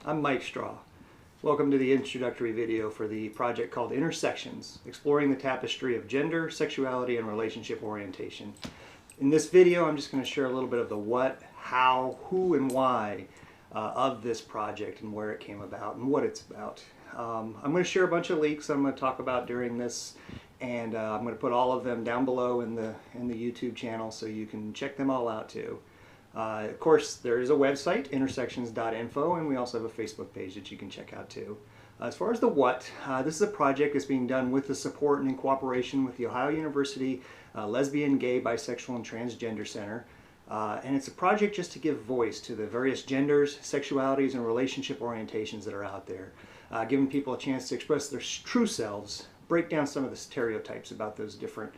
I'm Mike Straw. Welcome to the introductory video for the project called Intersections, exploring the tapestry of gender, sexuality, and relationship orientation. In this video, I'm just going to share a little bit of the what, how, who, and why of this project and where it came about and what it's about. I'm going to share a bunch of links I'm going to talk about during this, and I'm going to put all of them down below in the YouTube channel so you can check them all out too. Of course, there is a website, intersections.info, and we also have a Facebook page that you can check out too. As far as the what, this is a project that's being done with the support and in cooperation with the Ohio University Lesbian, Gay, Bisexual, and Transgender Center. And it's a project just to give voice to the various genders, sexualities, and relationship orientations that are out there, giving people a chance to express their true selves, break down some of the stereotypes about those different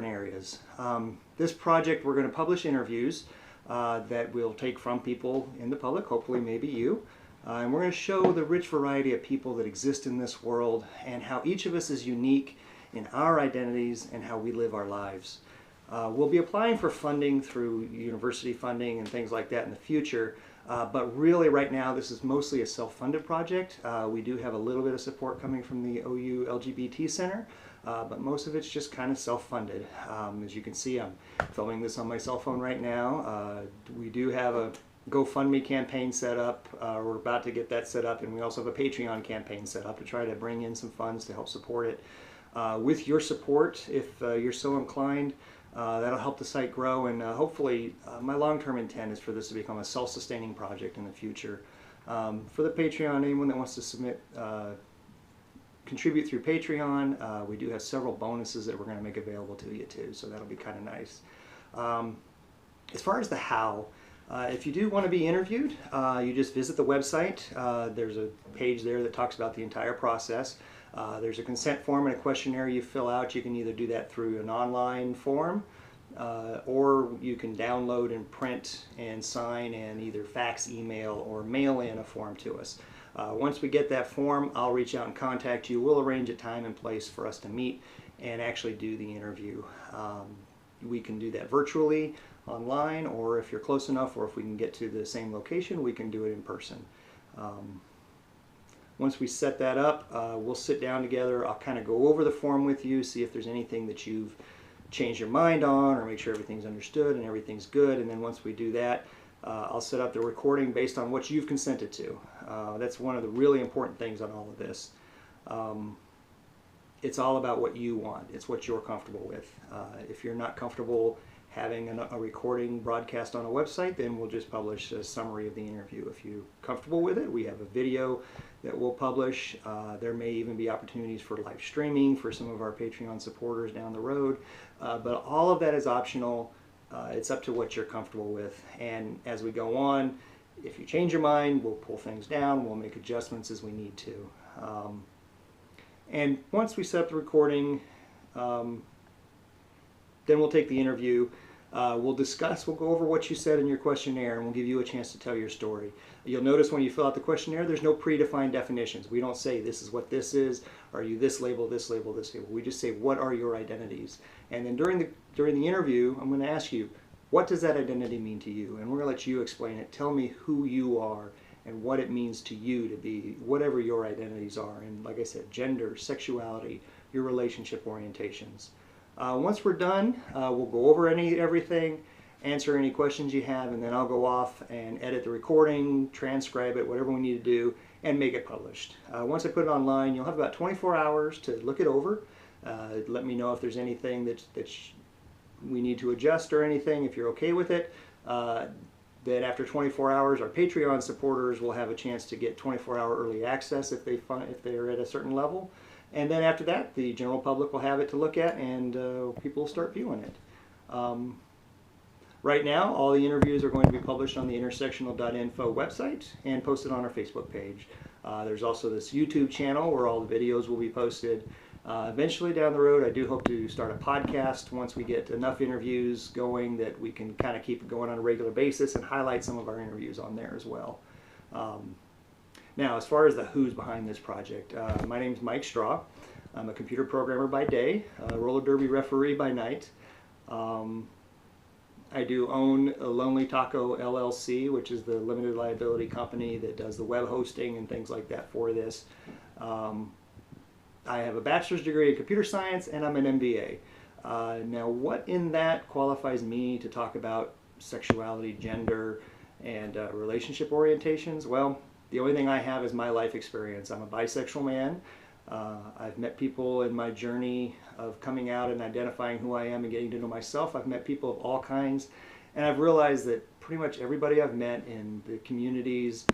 areas. This project, we're going to publish interviews that we'll take from people in the public, hopefully maybe you. And we're going to show the rich variety of people that exist in this world and how each of us is unique in our identities and how we live our lives. We'll be applying for funding through university funding and things like that in the future, but really right now this is mostly a self-funded project. We do have a little bit of support coming from the OU LGBT Center, but most of it's just kind of self-funded. As you can see, I'm filming this on my cell phone right now. We do have a GoFundMe campaign set up. We're about to get that set up, and we also have a Patreon campaign set up to try to bring in some funds to help support it. With your support, if you're so inclined, that'll help the site grow, and hopefully my long-term intent is for this to become a self-sustaining project in the future. For the Patreon, anyone that wants to submit contribute through Patreon, we do have several bonuses that we're going to make available to you too, so that'll be kind of nice. As far as the how, if you do want to be interviewed, you just visit the website. There's a page there that talks about the entire process. There's a consent form and a questionnaire you fill out. You can either do that through an online form, or you can download and print and sign and either fax, email, or mail in a form to us. Once we get that form, I'll reach out and contact you. We'll arrange a time and place for us to meet and actually do the interview. We can do that virtually, online, or if you're close enough, or if we can get to the same location, we can do it in person. Once we set that up, we'll sit down together. I'll kind of go over the form with you, see if there's anything that you've changed your mind on, or make sure everything's understood and everything's good. And then once we do that, I'll set up the recording based on what you've consented to. That's one of the really important things on all of this. It's all about what you want. It's what you're comfortable with. If you're not comfortable having a recording broadcast on a website, then we'll just publish a summary of the interview. If you're comfortable with it, we have a video that we'll publish. There may even be opportunities for live streaming for some of our Patreon supporters down the road. But all of that is optional. It's up to what you're comfortable with. And as we go on, if you change your mind, we'll pull things down. We'll make adjustments as we need to. And once we set up the recording, then we'll take the interview. We'll go over what you said in your questionnaire, and we'll give you a chance to tell your story. You'll notice when you fill out the questionnaire, there's no predefined definitions. We don't say this is what this is, are you this label, this label, this label. We just say what are your identities. And then during the interview, I'm going to ask you, what does that identity mean to you? And we're going to let you explain it. Tell me who you are and what it means to you to be whatever your identities are. And like I said, gender, sexuality, your relationship orientations. Once we're done, we'll go over everything, answer any questions you have, and then I'll go off and edit the recording, transcribe it, whatever we need to do, and make it published. Once I put it online, you'll have about 24 hours to look it over. Let me know if there's anything that we need to adjust or anything, if you're okay with it. Then after 24 hours, our Patreon supporters will have a chance to get 24-hour early access if they're at a certain level. And then after that, the general public will have it to look at, and people will start viewing it. Right now, all the interviews are going to be published on the intersectional.info website and posted on our Facebook page. There's also this YouTube channel where all the videos will be posted. Eventually down the road, I do hope to start a podcast once we get enough interviews going that we can kind of keep it going on a regular basis and highlight some of our interviews on there as well. Now, as far as the who's behind this project, my name's Mike Straw. I'm a computer programmer by day, a roller derby referee by night. I do own a Lonely Taco LLC, which is the limited liability company that does the web hosting and things like that for this. I have a bachelor's degree in computer science and I'm an MBA. Now, what in that qualifies me to talk about sexuality, gender, and relationship orientations? Well, the only thing I have is my life experience. I'm a bisexual man. I've met people in my journey of coming out and identifying who I am and getting to know myself. I've met people of all kinds, and I've realized that pretty much everybody I've met in the communities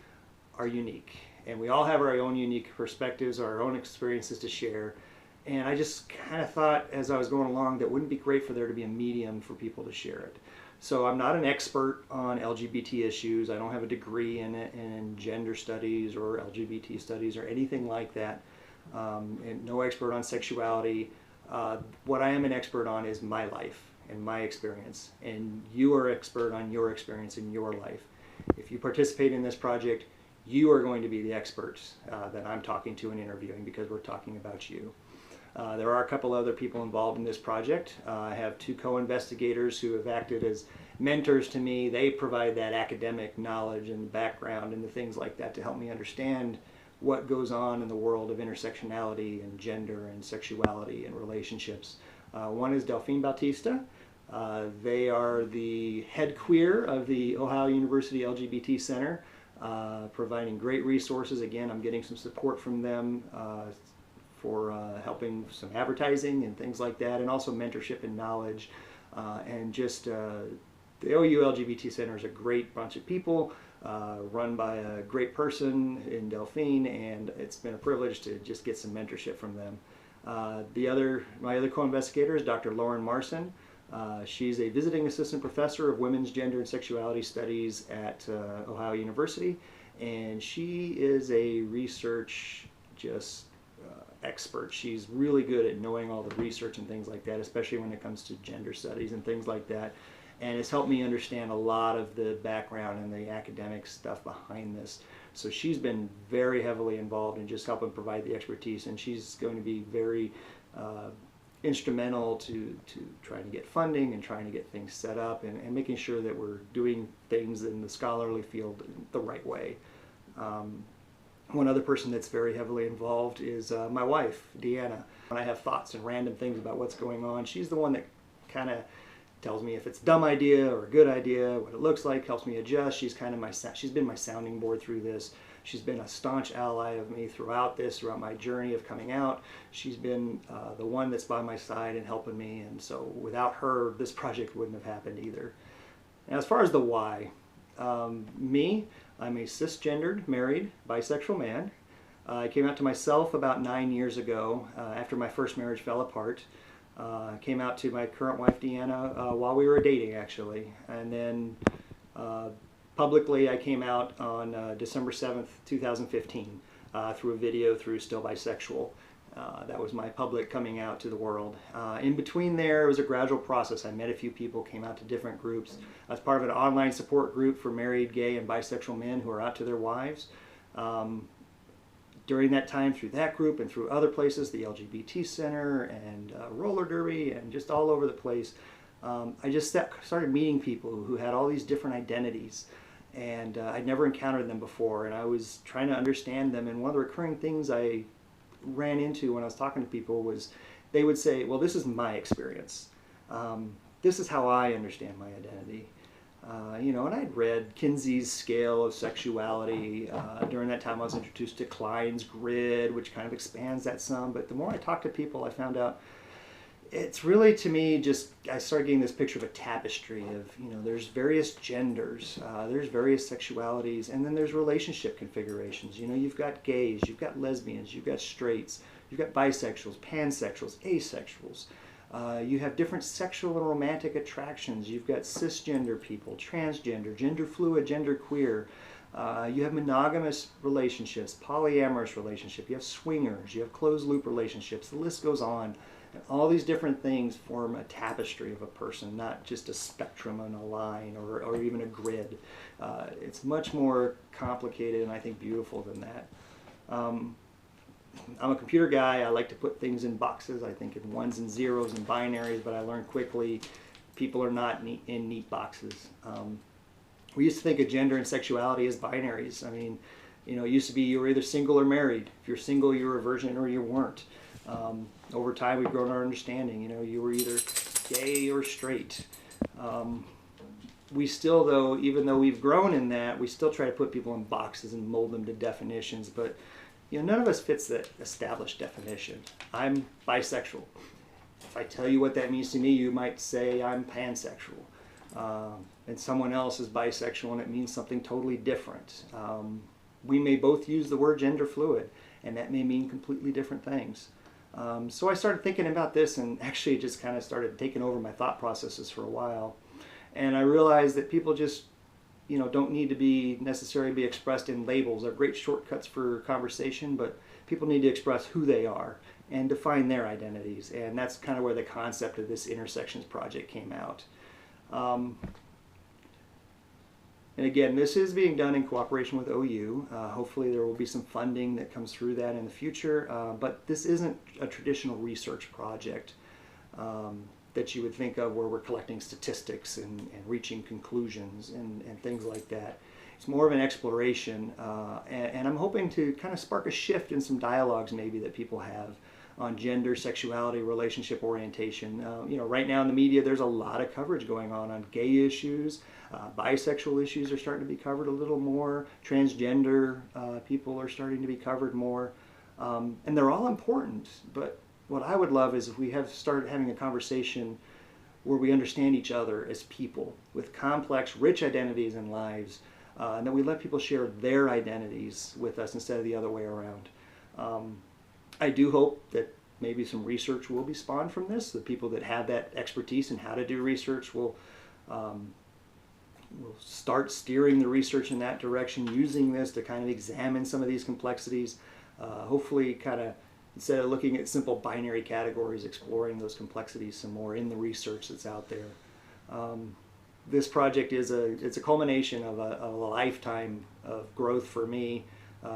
are unique. And we all have our own unique perspectives, our own experiences to share. And I just kind of thought as I was going along that wouldn't it be great for there to be a medium for people to share it. So I'm not an expert on LGBT issues. I don't have a degree in gender studies or LGBT studies or anything like that. And no expert on sexuality. What I am an expert on is my life and my experience. And you are expert on your experience in your life. If you participate in this project, you are going to be the experts that I'm talking to and interviewing because we're talking about you. There are a couple other people involved in this project. I have two co-investigators who have acted as mentors to me. They provide that academic knowledge and background and the things like that to help me understand what goes on in the world of intersectionality and gender and sexuality and relationships. One is Delphine Bautista. They are the head queer of the Ohio University LGBT Center, providing great resources. Again, I'm getting some support from them for helping some advertising and things like that, and also mentorship and knowledge. And just the OU LGBT Center is a great bunch of people, run by a great person in Delphine, and it's been a privilege to just get some mentorship from them. My other co-investigator is Dr. Lauren Marson. She's a visiting assistant professor of women's gender and sexuality studies at Ohio University, and she is a research expert. She's really good at knowing all the research and things like that, especially when it comes to gender studies and things like that, and it's helped me understand a lot of the background and the academic stuff behind this. So she's been very heavily involved in just helping provide the expertise, and she's going to be very instrumental to trying to get funding and trying to get things set up and making sure that we're doing things in the scholarly field the right way. One other person that's very heavily involved is my wife, Deanna. When I have thoughts and random things about what's going on, she's the one that kind of tells me if it's a dumb idea or a good idea, what it looks like, helps me adjust. She's kind of she's been my sounding board through this. She's been a staunch ally of me throughout my journey of coming out. She's been the one that's by my side and helping me, and so without her, this project wouldn't have happened either. Now, as far as the why, I'm a cisgendered, married, bisexual man. I came out to myself about 9 years ago after my first marriage fell apart. Came out to my current wife, Deanna, while we were dating, actually. And then publicly, I came out on December 7th, 2015, through a video through Still Bisexual. That was my public coming out to the world. In between there, it was a gradual process. I met a few people, came out to different groups. I was part of an online support group for married, gay, and bisexual men who are out to their wives. During that time, through that group and through other places, the LGBT Center and roller derby and just all over the place, I just started meeting people who had all these different identities, and I'd never encountered them before, and I was trying to understand them. And one of the recurring things I ran into when I was talking to people was they would say, well, this is my experience. This is how I understand my identity. And I'd read Kinsey's scale of sexuality. During that time I was introduced to Klein's grid, which kind of expands that some, but the more I talked to people, I found out it's really, to me, I started getting this picture of a tapestry of, there's various genders, there's various sexualities, and then there's relationship configurations. You've got gays, you've got lesbians, you've got straights, you've got bisexuals, pansexuals, asexuals. You have different sexual and romantic attractions. You've got cisgender people, transgender, gender fluid, gender queer. You have monogamous relationships, polyamorous relationships. You have swingers. You have closed loop relationships. The list goes on. And all these different things form a tapestry of a person, not just a spectrum and a line or even a grid. It's much more complicated and I think beautiful than that. I'm a computer guy. I like to put things in boxes. I think in ones and zeros and binaries, but I learned quickly people are not in neat boxes. We used to think of gender and sexuality as binaries. I mean, you know, it used to be you were either single or married. If you're single, you were a virgin or you weren't. Over time, we've grown our understanding. You know, you were either gay or straight. We still, though, even though we've grown in that, we still try to put people in boxes and mold them to definitions. But, you know, none of us fits that established definition. I'm bisexual. If I tell you what that means to me, you might say I'm pansexual. And someone else is bisexual and it means something totally different. We may both use the word gender fluid, and that may mean completely different things. So I started thinking about this, and actually just kind of started taking over my thought processes for a while. And I realized that people just, you know, don't need to be necessarily be expressed in labels. They're great shortcuts for conversation, but people need to express who they are and define their identities. And that's kind of where the concept of this Intersections project came out. And again, this is being done in cooperation with OU. Hopefully there will be some funding that comes through that in the future, but this isn't a traditional research project that you would think of where we're collecting statistics and reaching conclusions and things like that. It's more of an exploration, and I'm hoping to kind of spark a shift in some dialogues maybe that people have on gender, sexuality, relationship orientation. You know, right now in the media there's a lot of coverage going on gay issues. Bisexual issues are starting to be covered a little more. Transgender people are starting to be covered more. And they're all important, but what I would love is if we have started having a conversation where we understand each other as people with complex, rich identities and lives, and that we let people share their identities with us instead of the other way around. I do hope that maybe some research will be spawned from this. The people that have that expertise in how to do research will start steering the research in that direction, using this to kind of examine some of these complexities. Hopefully kind of, instead of looking at simple binary categories, exploring those complexities some more in the research that's out there. This project is it's a culmination of a lifetime of growth for me,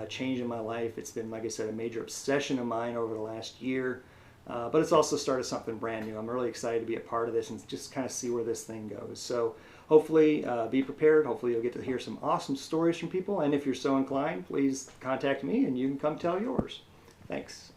change in my life. It's been, like I said, a major obsession of mine over the last year, but it's also started something brand new. I'm really excited to be a part of this and just kind of see where this thing goes. So hopefully be prepared. Hopefully you'll get to hear some awesome stories from people, and if you're so inclined, please contact me and you can come tell yours. Thanks.